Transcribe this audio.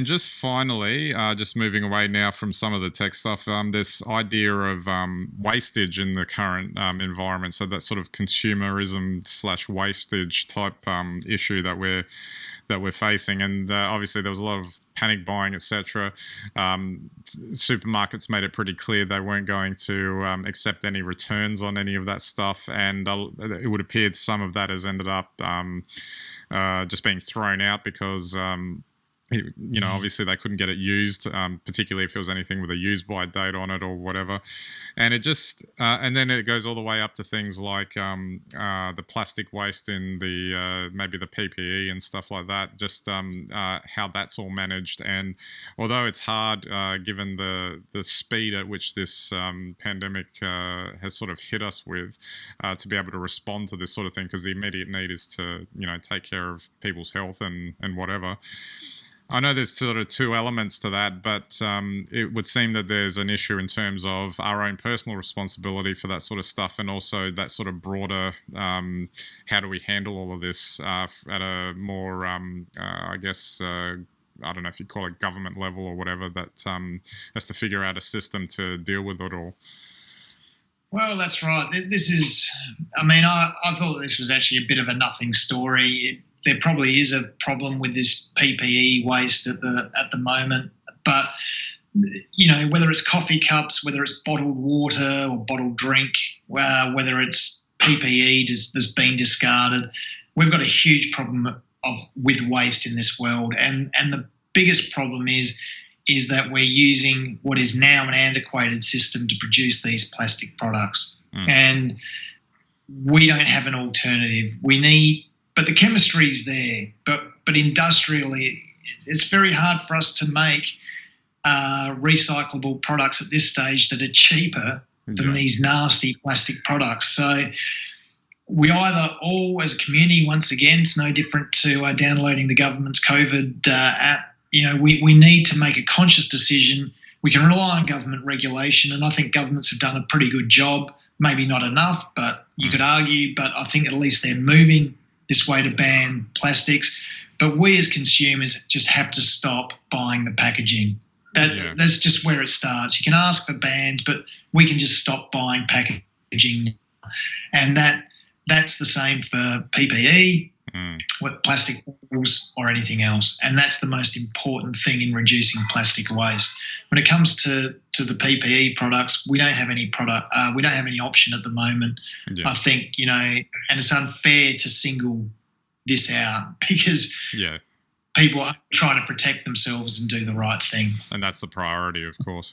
And just finally, just moving away now from some of the tech stuff, this idea of wastage in the current environment. So that sort of consumerism / wastage type issue that we're facing, and obviously there was a lot of panic buying, etc. Supermarkets made it pretty clear they weren't going to accept any returns on any of that stuff, and it would appear some of that has ended up just being thrown out because obviously they couldn't get it used, particularly if it was anything with a use by date on it or whatever. And it just, and then it goes all the way up to things like the plastic waste in the maybe the PPE and stuff like that. Just how that's all managed. And although it's hard, given the speed at which this pandemic has sort of hit us with, to be able to respond to this sort of thing, because the immediate need is to take care of people's health and whatever. I know there's sort of two elements to that, but it would seem that there's an issue in terms of our own personal responsibility for that sort of stuff, and also that sort of broader, how do we handle all of this at a more, I guess, I don't know if you call it government level or whatever, that has to figure out a system to deal with it all. Well, that's right. This is, I thought this was actually a bit of a nothing story. There probably is a problem with this PPE waste at the moment, but whether it's coffee cups, whether it's bottled water or bottled drink, whether it's PPE that's been discarded, we've got a huge problem with waste in this world, and the biggest problem is that we're using what is now an antiquated system to produce these plastic products, and we don't have an alternative. But the chemistry is there, but industrially, it's very hard for us to make recyclable products at this stage that are cheaper than these nasty plastic products. So we either all, as a community, once again, it's no different to downloading the government's COVID app. We need to make a conscious decision. We can rely on government regulation, and I think governments have done a pretty good job. Maybe not enough, but you could argue, but I think at least they're moving this way to ban plastics. But we as consumers just have to stop buying the packaging. That's just where it starts. You can ask for bans, but we can just stop buying packaging. And that's the same for PPE, plastic bottles or anything else. And that's the most important thing in reducing plastic waste. When it comes to the PPE products, we don't have any option at the moment. I think, and it's unfair to single this out because people are trying to protect themselves and do the right thing. And that's the priority, of course.